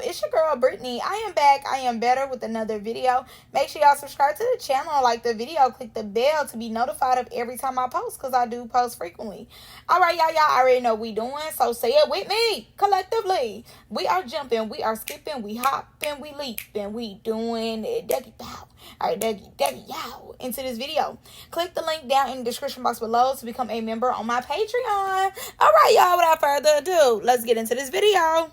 It's your girl Brittany. I am back. I am better with another video. Make sure y'all subscribe to the channel, like the video, click the bell to be notified of every time I post, because I do post frequently. Alright, y'all already know what we doing, so say it with me collectively. We are jumping, we are skipping, we hopping, we leaping, we doing it. Dougie bow. Alright, Dougie yow. Into this video, click the link down in the description box below to become a member on my Patreon. Alright, y'all, without further ado, let's get into this video.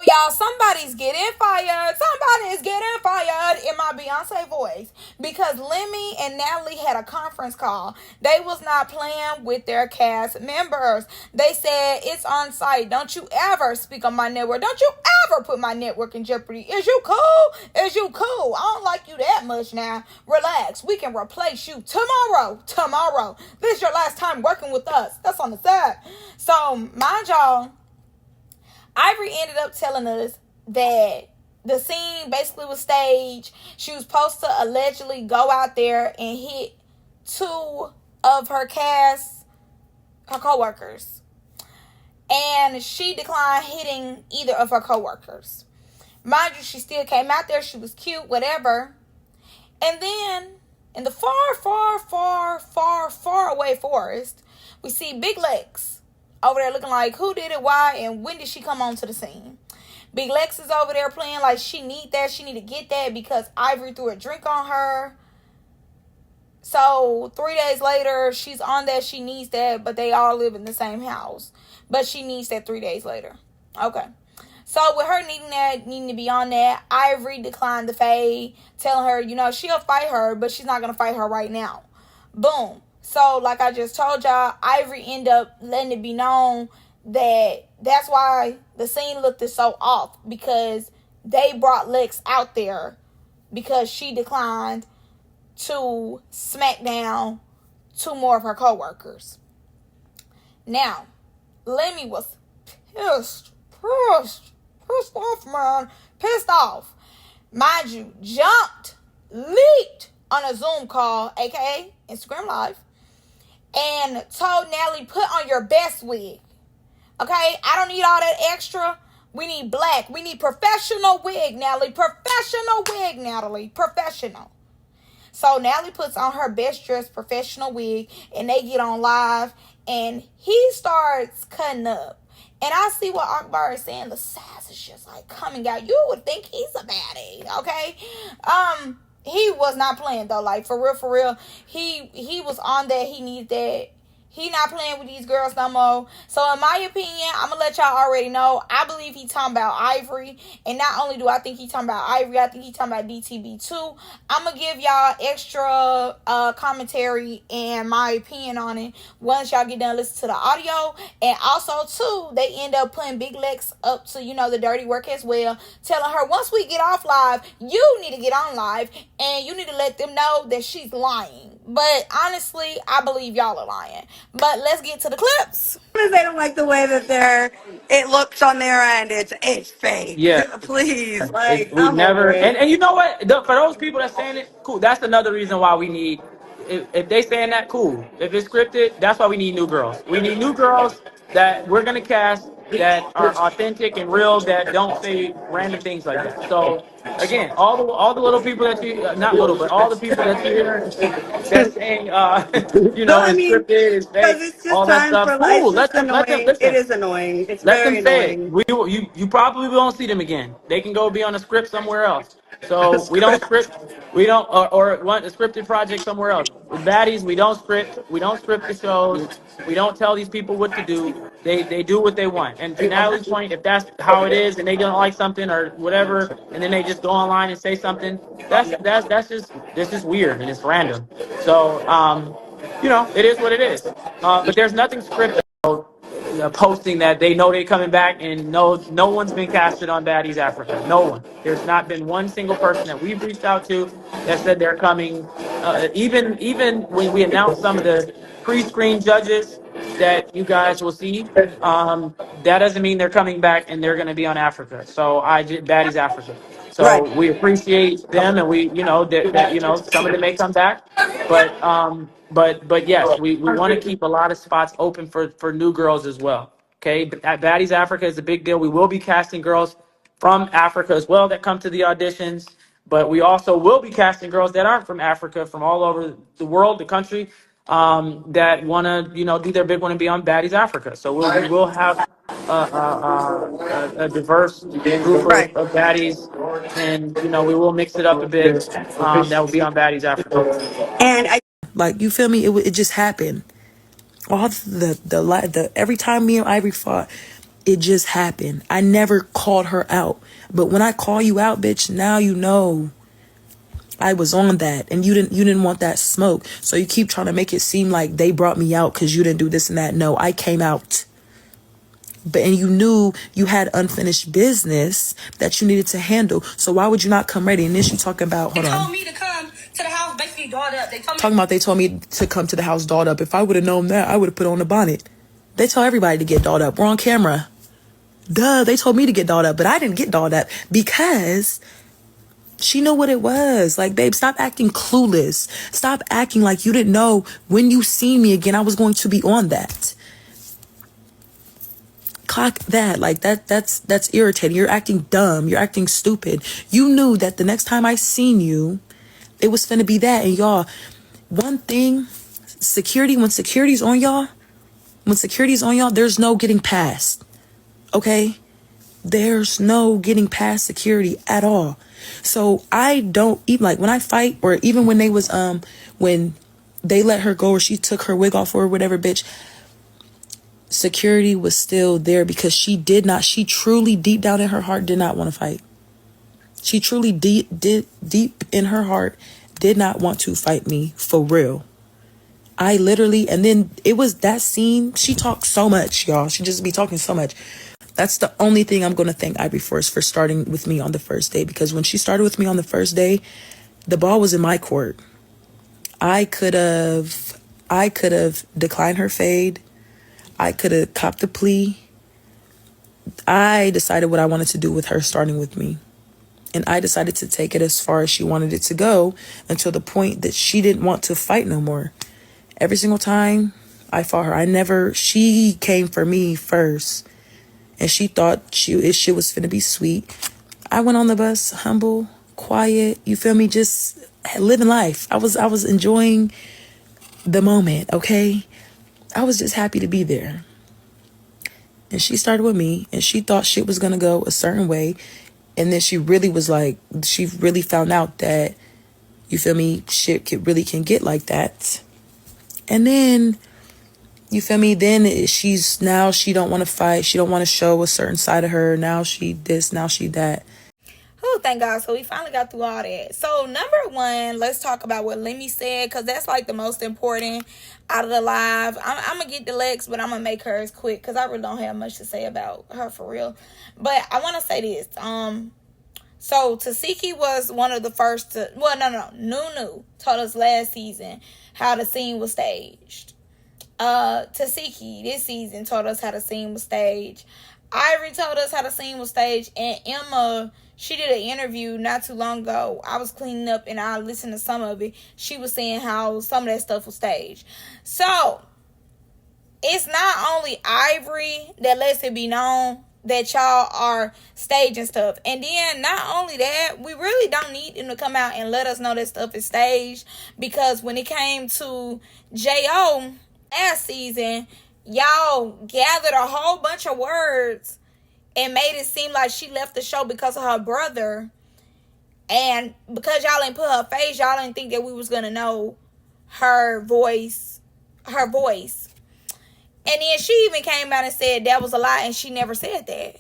Y'all, somebody's getting fired. Somebody is getting fired in my Beyonce voice, because Lemmy and Natalie had a conference call. They was not playing with their cast members. They said, it's on site. Don't you ever speak on my network. Don't you ever put my network in jeopardy. Is you cool? Is you cool? I don't like you that much now. Relax. We can replace you tomorrow. Tomorrow. This is your last time working with us. That's on the side. So, mind y'all, Ivory ended up telling us that the scene basically was staged. She was supposed to allegedly go out there and hit two of her cast, her co-workers. And she declined hitting either of her co-workers. Mind you, she still came out there. She was cute, whatever. And then, in the far away forest, we see Big Lex over there looking like, who did it, why, and when did she come onto the scene? Big Lex is over there playing like she need that, she need to get that because Ivory threw a drink on her. So 3 days later, she's on that, she needs that, but they all live in the same house. But she needs that 3 days later. Okay. So with her needing to be on that, Ivory declined the fade, telling her, she'll fight her, but she's not going to fight her right now. Boom. So, like I just told y'all, Ivory ended up letting it be known that that's why the scene looked so off, because they brought Lex out there because she declined to smack down two more of her co-workers. Now, Lemmy was pissed off, man. Pissed off. Mind you, leaped on a Zoom call, aka Instagram Live, and told Natalie, put on your best wig. Okay? I don't need all that extra. We need black. We need professional wig, Natalie. Professional wig, Natalie. Professional. So Natalie puts on her best dressed professional wig, and they get on live, and he starts cutting up. And I see what Akbar is saying. The size is just like coming out. You would think he's a baddie. Okay? He was not playing though, like for real. He was on that. He needs that. He not playing with these girls no more. So in my opinion, I'm gonna let y'all already know, I believe he talking about Ivory. And not only do I think he talking about Ivory, I think he talking about DTB too. I'm gonna give y'all extra commentary and my opinion on it once y'all get done listening to the audio. And also too, they end up putting Big Lex up to, the dirty work as well, telling her, once we get off live, you need to get on live and you need to let them know that she's lying. But honestly, I believe y'all are lying. But let's get to the clips. They don't like the way that it looks on their end. It's fake. Yeah, Please, we I'm over never. it. And you know what? For those people that saying it, cool. That's another reason why we need. If they saying that, cool. If it's scripted, that's why we need new girls. We need new girls that we're gonna cast that are authentic and real, that don't say random things like that. So again, all the little people that you not little, but all the people that you hear that's saying No, I it's mean, scripted, it's because fake, it's just all that time stuff. for like, Cool. it's just Let them annoying. It listen. is annoying. It's Let them very say it. annoying. You probably won't see them again. They can go be on a script somewhere else. So we don't script. We don't or want a scripted project somewhere else. With baddies, we don't script. We don't script the shows. We don't tell these people what to do. They do what they want. And to Natalie's point, if that's how it is, and they don't like something or whatever, and then they just go online and say something, that's just weird and it's random. So it is what it is. But there's nothing scripted posting that they know they're coming back, and no one's been casted on Baddies Africa. No one. There's not been one single person that we've reached out to that said they're coming. Even when we announced some of the pre-screen judges that you guys will see, that doesn't mean they're coming back and they're going to be on Africa. So Baddies Africa. Right. So we appreciate them, and we that some of them may come back, but yes, we want to keep a lot of spots open for new girls as well. Okay, but at Baddies Africa is a big deal. We will be casting girls from Africa as well that come to the auditions, but we also will be casting girls that aren't from Africa, from all over the world, the country, that want to, do their big one and be on Baddies Africa. So we will have a diverse group Right. of baddies, and we will mix it up a bit. That will be on Baddies Africa. And I Like, you feel me? It just happened. All the every time me and Ivory fought, it just happened. I never called her out, but when I call you out, bitch, now you know I was on that, and you didn't want that smoke. So you keep trying to make it seem like they brought me out because you didn't do this and that. No, I came out. But and you knew you had unfinished business that you needed to handle. So why would you not come ready? And then she talking about, hold on. They told me to come to the house basically dolled up. They told me to come to the house dolled up. If I would have known that, I would have put on a bonnet. They tell everybody to get dolled up. We're on camera. Duh, they told me to get dolled up, but I didn't get dolled up because she knew what it was. Like, babe, stop acting clueless. Stop acting like you didn't know when you see me again, I was going to be on that. Clock that. Like, that's irritating. You're acting dumb. You're acting stupid. You knew that the next time I seen you, it was finna be that. And y'all, one thing, when security's on y'all, there's no getting past. Okay? There's no getting past security at all. So I don't even, like, when I fight, or even when they was when they let her go, or she took her wig off or whatever, bitch, security was still there because she truly deep down in her heart did not want to fight. She truly deep in her heart did not want to fight me for real. I literally, and then it was that scene. She talked so much, y'all. She just be talking so much. That's the only thing I'm going to thank Ivory for, is for starting with me on the first day. Because when she started with me on the first day, the ball was in my court. I could have declined her fade. I could have copped the plea. I decided what I wanted to do with her starting with me. And I decided to take it as far as she wanted it to go, until the point that she didn't want to fight no more. Every single time I fought her, she came for me first. And she thought shit was finna be sweet. I went on the bus, humble, quiet, you feel me, just living life. I was enjoying the moment, okay? I was just happy to be there. And she started with me, and she thought shit was gonna go a certain way. And then she really found out that, you feel me, shit can get like that. And then, you feel me, then she don't want to fight. She don't want to show a certain side of her. Now she this, now she that. Oh, thank God. So we finally got through all that. So number one, let's talk about what Lemmy said, because that's like the most important out of the live. I'm going to get the Lex, but I'm going to make hers quick because I really don't have much to say about her for real. But I want to say this. So Tasiki was one of the first to, Nunu told us last season how the scene was staged. Tasiki this season told us how the scene was staged. Ivory told us how the scene was staged, and Emma, she did an interview not too long ago. I was cleaning up and I listened to some of it. She was saying how some of that stuff was staged. So it's not only Ivory that lets it be known that y'all are staging stuff. And then not only that, we really don't need them to come out and let us know that stuff is staged, because when it came to J.O. last season, y'all gathered a whole bunch of words and made it seem like she left the show because of her brother. And because y'all didn't put her face, y'all didn't think that we was gonna know her voice. And then she even came out and said that was a lie, and she never said that.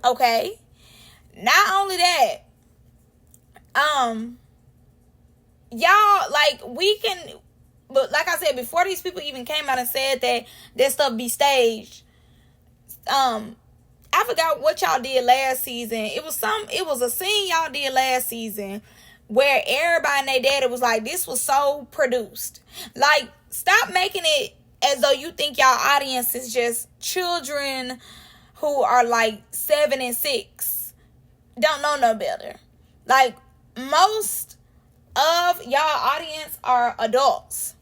Okay. Not only that, y'all, like, we can, but like I said, before these people even came out and said that stuff be staged, I forgot what y'all did last season. It was a scene y'all did last season where everybody and their daddy was like, this was so produced. Like, stop making it as though you think y'all audience is just children who are like 7 and 6. Don't know no better. Like, most of y'all audience are adults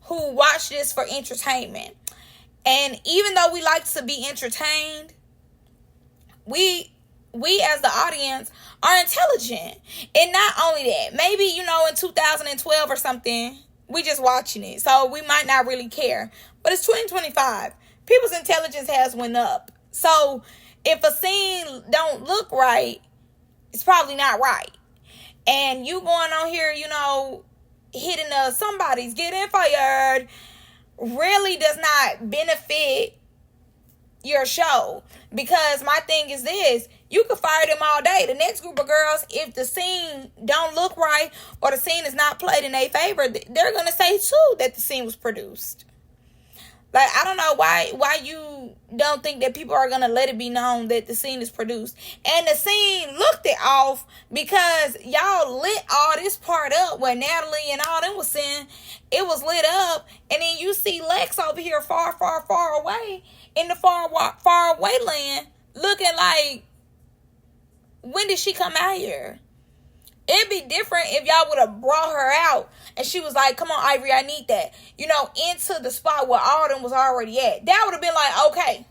who watch this for entertainment. And even though we like to be entertained, we as the audience are intelligent. And not only that, maybe, in 2012 or something, we just watching it, so we might not really care. But it's 2025. People's intelligence has went up. So if a scene don't look right, it's probably not right. And you going on here, hitting somebody's getting fired really does not benefit your show. Because my thing is this: you could fire them all day. The next group of girls, if the scene don't look right or the scene is not played in their favor, they're gonna say too that the scene was produced. Like, I don't know why you don't think that people are gonna let it be known that the scene is produced. And the scene looked it off because y'all lit all this part up where Natalie and all them was saying it was lit up, and then you see Lex over here far, far, far away in the far away land looking like, when did she come out here? It'd be different if y'all would have brought her out and she was like, come on, Ivory, I need that. Into the spot where all them was already at. That would have been like, okay.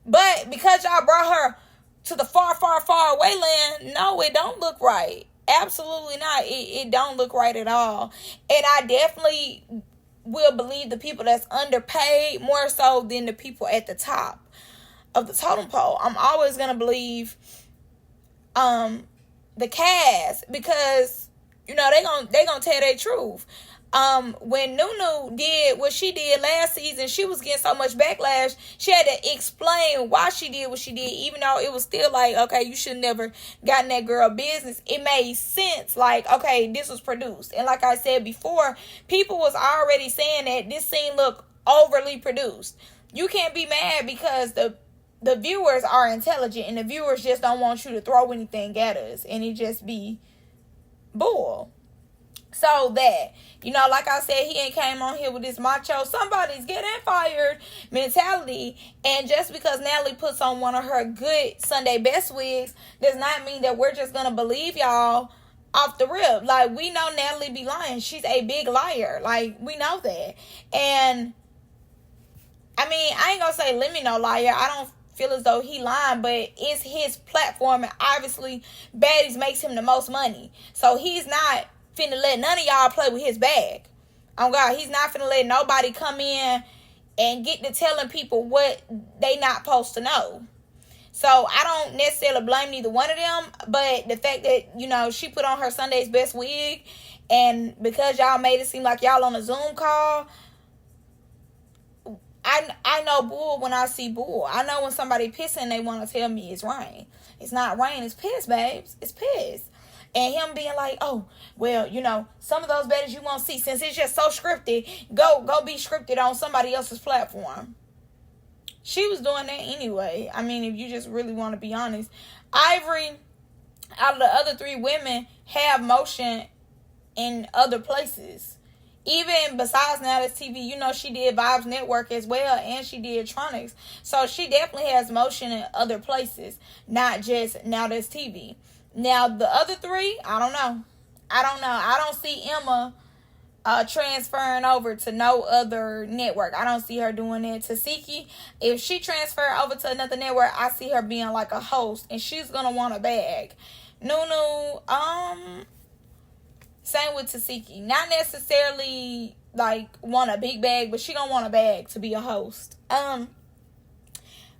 But because y'all brought her to the far, far, far away land, no, it don't look right. Absolutely not. It don't look right at all. And I definitely will believe the people that's underpaid more so than the people at the top of the totem pole. I'm always going to believe the cast, because they gonna tell their truth. When Nunu did what she did last season, she was getting so much backlash. She had to explain why she did what she did, even though it was still like, okay, you should never gotten that girl business. It made sense, like, okay, this was produced. And like I said before, people was already saying that this scene looked overly produced. You can't be mad because the viewers are intelligent, and the viewers just don't want you to throw anything at us, and it just be bull. So that, like I said, he ain't came on here with this macho, somebody's getting fired mentality. And just because Natalie puts on one of her good Sunday best wigs does not mean that we're just gonna believe y'all off the rip. Like, we know Natalie be lying. She's a big liar. Like, we know that. And I mean, I ain't gonna say let me know liar. I don't feel as though he lying, but it's his platform, and obviously Baddies makes him the most money, so he's not finna let none of y'all play with his bag. Oh God, he's not finna let nobody come in and get to telling people what they not supposed to know. So I don't necessarily blame neither one of them, but the fact that she put on her Sunday's best wig, and because y'all made it seem like y'all on a Zoom call, I know bull when I see bull. I know when somebody pissing, they want to tell me it's rain. It's not rain, it's piss, babes. It's piss. And him being like, oh, well, some of those baddies you won't see, since it's just so scripted, go be scripted on somebody else's platform. She was doing that anyway. I mean, if you just really want to be honest. Ivory, out of the other three women, have motion in other places. Even besides Now That's TV, she did Vibes Network as well, and she did Tronics. So she definitely has motion in other places, not just Now That's TV. Now, the other three, I don't know. I don't see Emma transferring over to no other network. I don't see her doing that. Tasiki, if she transfer over to another network, I see her being like a host, and she's going to want a bag. Nunu, same with Tasiki. Not necessarily like want a big bag, but she don't want a bag to be a host.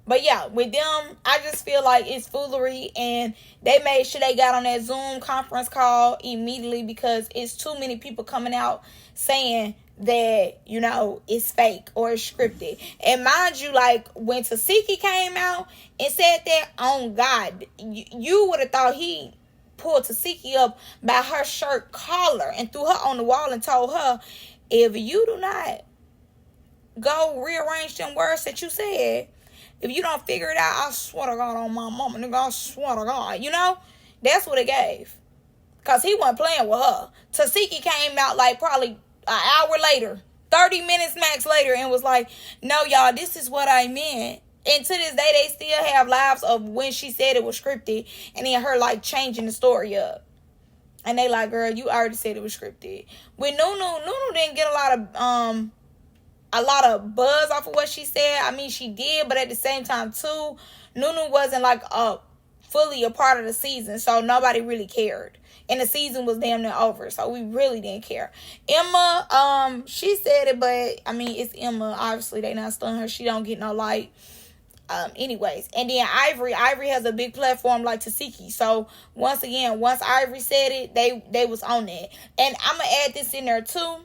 But yeah, with them, I just feel like it's foolery, and they made sure they got on that Zoom conference call immediately because it's too many people coming out saying that, it's fake or it's scripted. And mind you, like, when Tasiki came out and said that, on God, you would have thought he pulled Tasiki up by her shirt collar and threw her on the wall and told her, if you do not go rearrange them words that you said, if you don't figure it out, I swear to God on my mama, nigga, I swear to God, that's what it gave. Because he wasn't playing with her. Tasiki came out like probably an hour later, 30 minutes max later, and was like, no, y'all, this is what I meant. And to this day, they still have lives of when she said it was scripted, and then her like changing the story up. And they like, girl, you already said it was scripted. With Nunu didn't get a lot of a lot of buzz off of what she said. I mean, she did, but at the same time too, Nunu wasn't like fully a part of the season, so nobody really cared. And the season was damn near over, so we really didn't care. Emma, she said it, but I mean, it's Emma. Obviously, they not stunning her. She don't get no light. Anyways, and then Ivory has a big platform like Tasiki. So once again, once Ivory said it, they was on it. And I'm gonna add this in there too.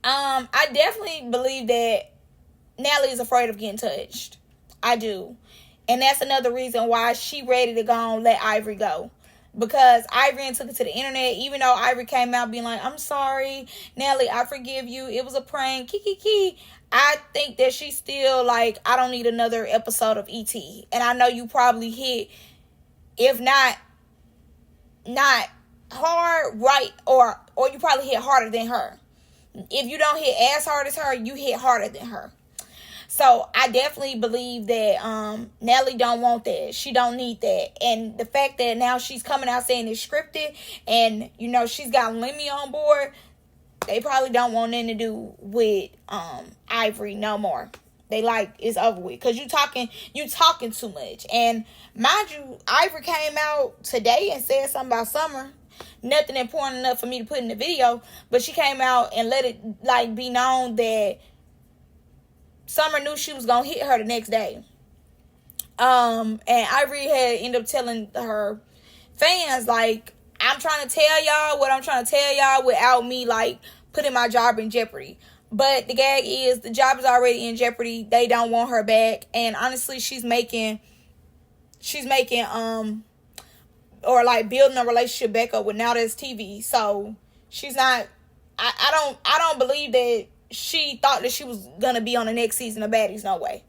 I definitely believe that Natalie is afraid of getting touched. I do. And that's another reason why she ready to go and let Ivory go. Because Ivory took it to the internet, even though Ivory came out being like, I'm sorry, Natalie, I forgive you. It was a prank. Kiki. I think that she's still like, I don't need another episode of ET. And I know you probably hit, if not hard, right, or you probably hit harder than her. If you don't hit as hard as her, you hit harder than her. So I definitely believe that Natalie don't want that. She don't need that. And the fact that now she's coming out saying it's scripted and, you know, she's got Lemmy on board, they probably don't want nothing to do with Ivory no more. They like, it's over with. Because you talking too much. And mind you, Ivory came out today and said something about Summer. Nothing important enough for me to put in the video. But she came out and let it like be known that Summer knew she was going to hit her the next day. And Ivory had ended up telling her fans, like, I'm trying to tell y'all what I'm trying to tell y'all without me, like, putting my job in jeopardy. But the gag is the job is already in jeopardy. They don't want her back. And honestly, she's making or like building a relationship back up with Now That's TV. So she's not, I don't believe that she thought that she was gonna be on the next season of Baddies. No way.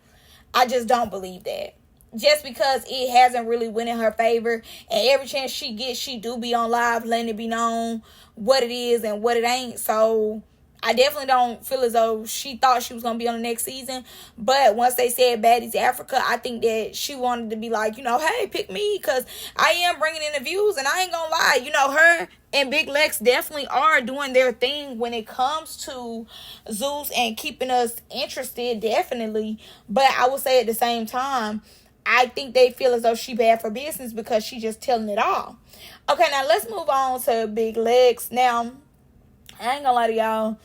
I just don't believe that. Just because it hasn't really went in her favor, and every chance she gets, she do be on live letting it be known what it is and what it ain't. So I definitely don't feel as though she thought she was going to be on the next season. But once they said Baddies Africa, I think that she wanted to be like, you know, hey, pick me, because I am bringing in the views. And I ain't going to lie, you know, her and Big Lex definitely are doing their thing when it comes to Zeus and keeping us interested, definitely. But I would say at the same time, I think they feel as though she bad for business because she just telling it all. Okay, now let's move on to Big Lex. Now, I ain't gonna lie to y'all.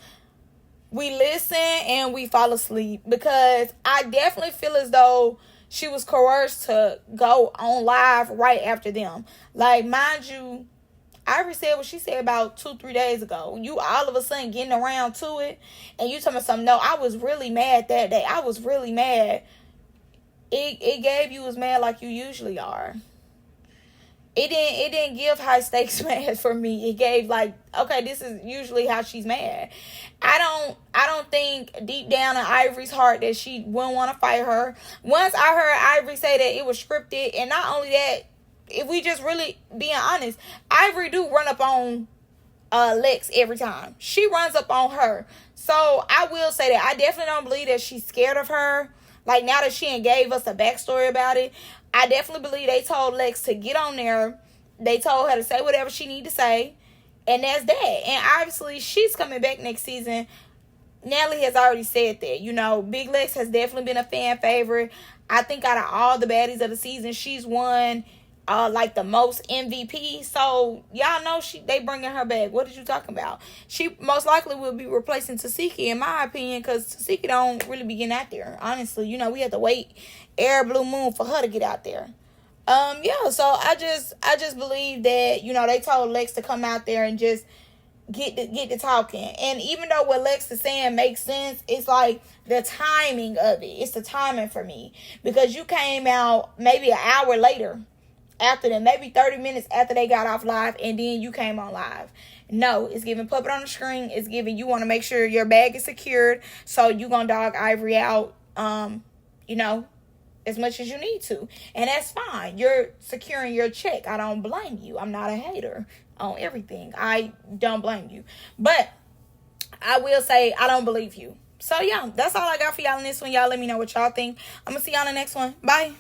We listen and we fall asleep because I definitely feel as though she was coerced to go on live right after them. Like, mind you, Ivory said what she said about 2-3 days ago. You all of a sudden getting around to it and you telling me something. No, I was really mad that day. I was really mad. It gave you as mad like you usually are. It didn't give high stakes mad for me. It gave like, okay, this is usually how she's mad. I don't think deep down in Ivory's heart that she wouldn't want to fight her. Once I heard Ivory say that it was scripted, and not only that, if we just really being honest, Ivory do run up on Lex every time. She runs up on her. So I will say that I definitely don't believe that she's scared of her. Like, now that she gave us a backstory about it, I definitely believe they told Lex to get on there. They told her to say whatever she need to say. And that's that. And obviously, she's coming back next season. Natalie has already said that. You know, Big Lex has definitely been a fan favorite. I think out of all the baddies of the season, she's won like the most MVP. So y'all know they bringing her back. What did you talking about? She most likely will be replacing Tasiki, in my opinion, because Tasiki don't really be getting out there. Honestly, you know, we have to wait air blue moon for her to get out there. Yeah, so I just believe that, you know, they told Lex to come out there and just get to talking. And even though what Lex is saying makes sense, it's like the timing of it. It's the timing for me. Because you came out maybe an hour later after them, maybe 30 minutes after they got off live, and then you came on live. No, it's giving puppet on the screen. It's giving you want to make sure your bag is secured, so you gonna dog Ivory out, you know, as much as you need to. And that's fine. You're securing your check. I don't blame you. I'm not a hater on everything. I don't blame you. But I will say I don't believe you. So yeah, that's all I got for y'all in this one. Y'all let me know what y'all think. I'm gonna see y'all in the next one. Bye.